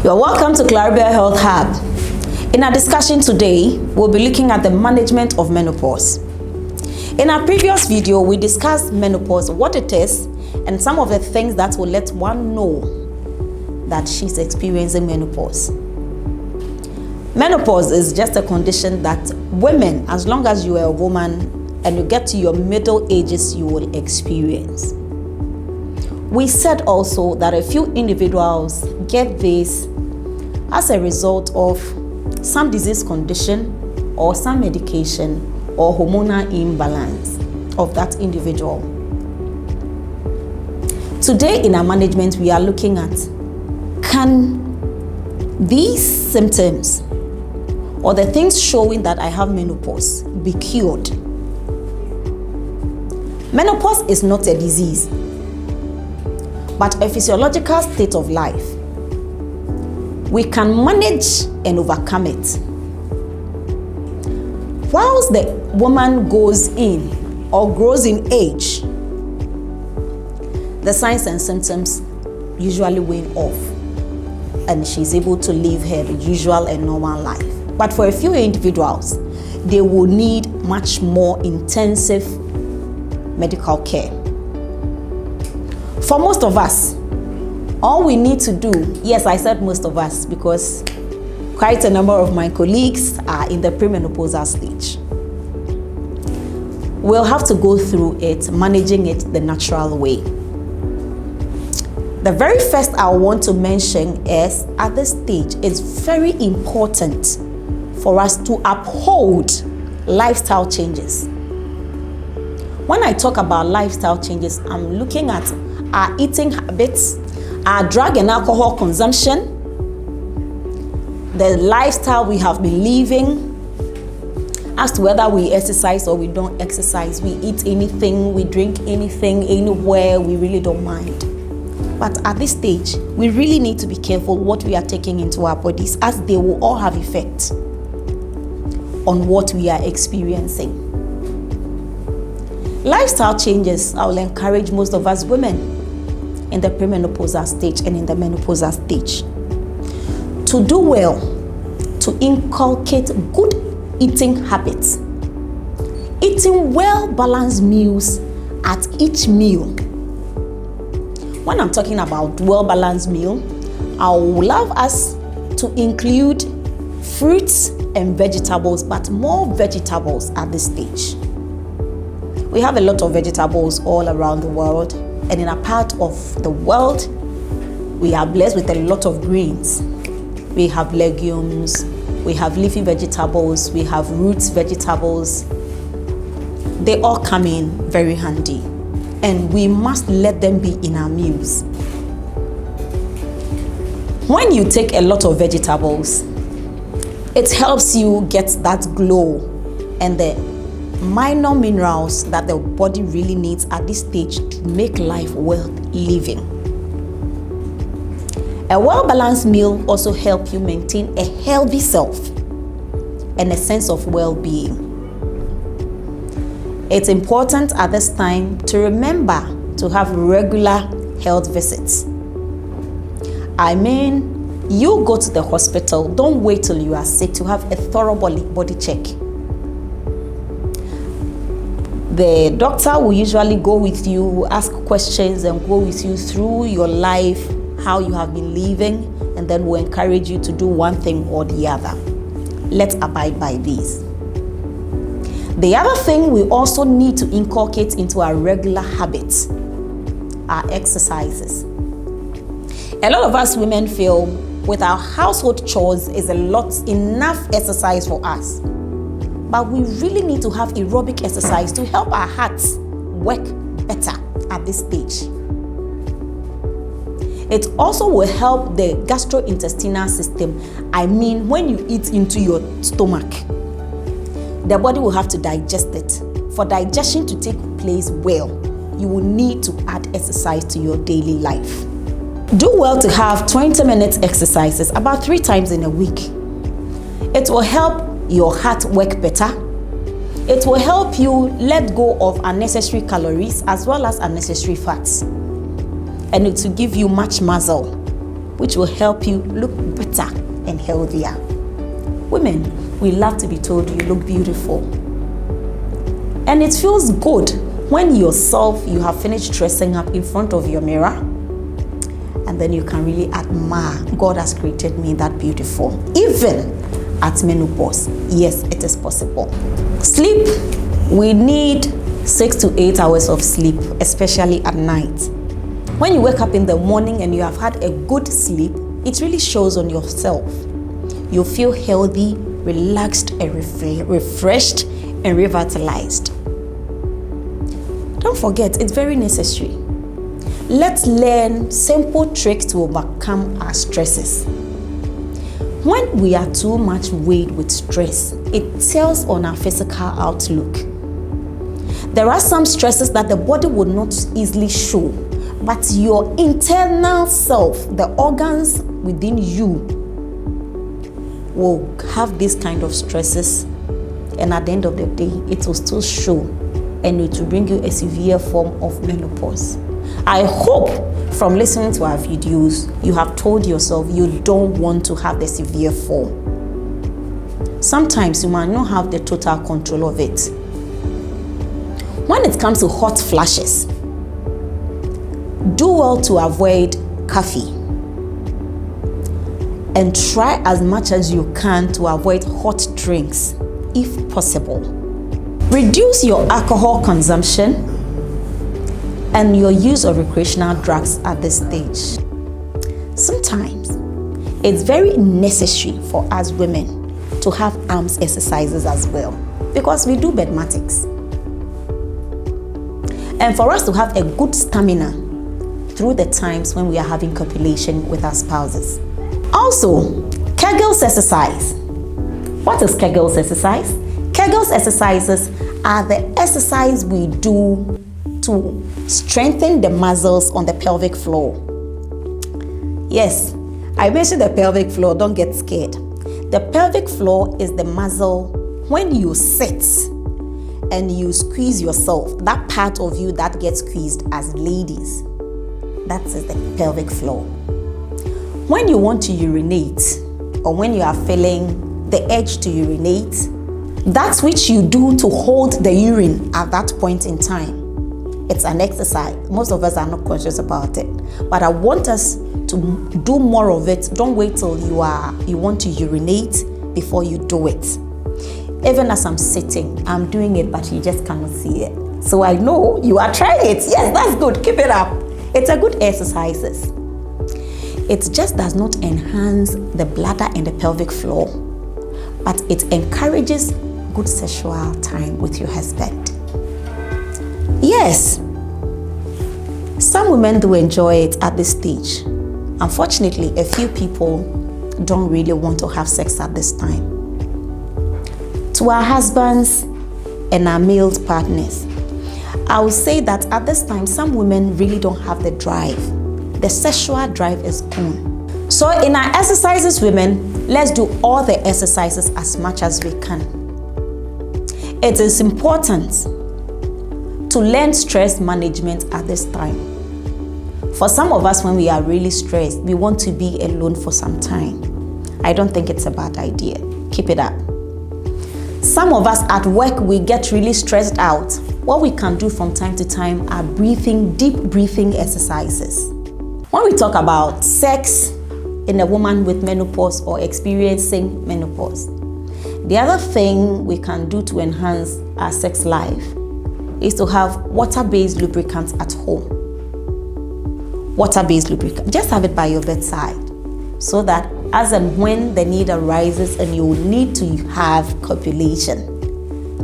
You're welcome to CLARIBEL Health Hub. In our discussion today, we'll be looking at the management of menopause. In our previous video, we discussed menopause, what it is, and some of the things that will let one know that she's experiencing menopause. Menopause is just a condition that women, as long as you are a woman and you get to your middle ages, you will experience. We said also that a few individuals get this as a result of some disease condition or some medication or hormonal imbalance of that individual. Today in our management, we are looking at, can these symptoms or the things showing that I have menopause be cured? Menopause is not a disease, but a physiological state of life. We can manage and overcome it. Whilst the woman goes in or grows in age, the signs and symptoms usually wane off and she's able to live her usual and normal life. But for a few individuals, they will need much more intensive medical care. For most of us, all we need to do, yes, I said most of us because quite a number of my colleagues are in the premenopausal stage. We'll have to go through it, managing it the natural way. The very first I want to mention is, at this stage, it's very important for us to uphold lifestyle changes. When I talk about lifestyle changes, I'm looking at our eating habits, our drug and alcohol consumption, the lifestyle we have been living, as to whether we exercise or we don't exercise, we eat anything, we drink anything, anywhere, we really don't mind. But at this stage, we really need to be careful what we are taking into our bodies, as they will all have effect on what we are experiencing. Lifestyle changes, I will encourage most of us women in the premenopausal stage and in the menopausal stage to do well, to inculcate good eating habits, eating well-balanced meals at each meal. When I'm talking about well-balanced meal, I would love us to include fruits and vegetables, but more vegetables at this stage. We have a lot of vegetables all around the world, and in a part of the world, we are blessed with a lot of greens. We have legumes, we have leafy vegetables, we have roots vegetables. They all come in very handy, and we must let them be in our meals. When you take a lot of vegetables, it helps you get that glow and the minor minerals that the body really needs at this stage to make life worth living. A well-balanced meal also helps you maintain a healthy self and a sense of well-being. It's important at this time to remember to have regular health visits. I mean, you go to the hospital, don't wait till you are sick to have a thorough body check. The doctor will usually go with you, ask questions, and go with you through your life, how you have been living, and then will encourage you to do one thing or the other. Let's abide by these. The other thing we also need to inculcate into our regular habits are exercises. A lot of us women feel with our household chores is enough exercise for us. But we really need to have aerobic exercise to help our hearts work better at this stage. It also will help the gastrointestinal system. I mean, when you eat into your stomach, the body will have to digest it. For digestion to take place well, you will need to add exercise to your daily life. Do well to have 20 minutes exercises about 3 times in a week. It will help your heart work better. It will help you let go of unnecessary calories as well as unnecessary fats, and it will give you much muscle which will help you look better and healthier. Women, we love to be told you look beautiful. And it feels good when you have finished dressing up in front of your mirror, and then you can really admire, God has created me that beautiful. Even at menopause, yes, it is possible. Sleep, we need 6 to 8 hours of sleep, especially at night. When you wake up in the morning and you have had a good sleep, it really shows on yourself. You feel healthy, relaxed, and refreshed and revitalized. Don't forget, it's very necessary. Let's learn simple tricks to overcome our stresses. When we are too much weighed with stress, it tells on our physical outlook. There are some stresses that the body would not easily show, but your internal self, the organs within you, will have this kind of stresses, and at the end of the day, it will still show, and it will bring you a severe form of menopause. I hope from listening to our videos, you have told yourself you don't want to have the severe form. Sometimes you might not have the total control of it. When it comes to hot flashes, do well to avoid coffee and try as much as you can to avoid hot drinks if possible. Reduce your alcohol consumption and your use of recreational drugs at this stage. Sometimes it's very necessary for us women to have arms exercises as well, because we do bedmatics. And for us to have a good stamina through the times when we are having copulation with our spouses. Also, Kegels exercise. What is Kegels exercise? Kegels exercises are the exercise we do to strengthen the muscles on the pelvic floor. Yes, I mentioned the pelvic floor, don't get scared. The pelvic floor is the muscle when you sit and you squeeze yourself, that part of you that gets squeezed as ladies, that is the pelvic floor. When you want to urinate, or when you are feeling the urge to urinate, that's which you do to hold the urine at that point in time. It's an exercise. Most of us are not conscious about it, but I want us to do more of it. Don't wait till you want to urinate before you do it. Even as I'm sitting, I'm doing it, but you just cannot see it. So I know you are trying it. Yes, that's good. Keep it up. It's a good exercise. It just does not enhance the bladder and the pelvic floor, but it encourages good sexual time with your husband. Yes, some women do enjoy it at this stage. Unfortunately, a few people don't really want to have sex at this time. To our husbands and our male partners, I would say that at this time, some women really don't have the drive. The sexual drive is gone. So in our exercises, women, let's do all the exercises as much as we can. It is important to learn stress management at this time. For some of us, when we are really stressed, we want to be alone for some time. I don't think it's a bad idea. Keep it up. Some of us at work, we get really stressed out. What we can do from time to time are deep breathing exercises. When we talk about sex in a woman with menopause or experiencing menopause, the other thing we can do to enhance our sex life is to have water-based lubricants at home. Water-based lubricant, just have it by your bedside, so that as and when the need arises and you need to have copulation,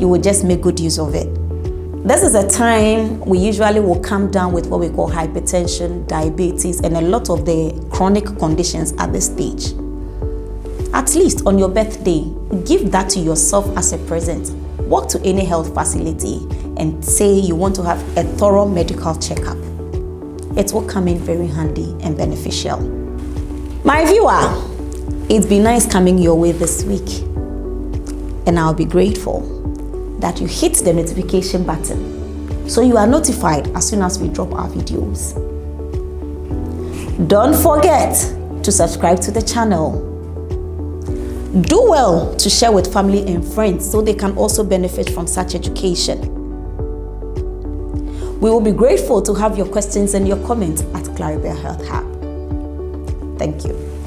you will just make good use of it. This is a time we usually will come down with what we call hypertension, diabetes, and a lot of the chronic conditions at this stage. At least on your birthday, give that to yourself as a present. Walk to any health facility and say you want to have a thorough medical checkup. It will come in very handy and beneficial. My viewer, it's been nice coming your way this week, and I'll be grateful that you hit the notification button so you are notified as soon as we drop our videos. Don't forget to subscribe to the channel. Do well to share with family and friends so they can also benefit from such education. We will be grateful to have your questions and your comments at CLARIBEL Health Hub. Thank you.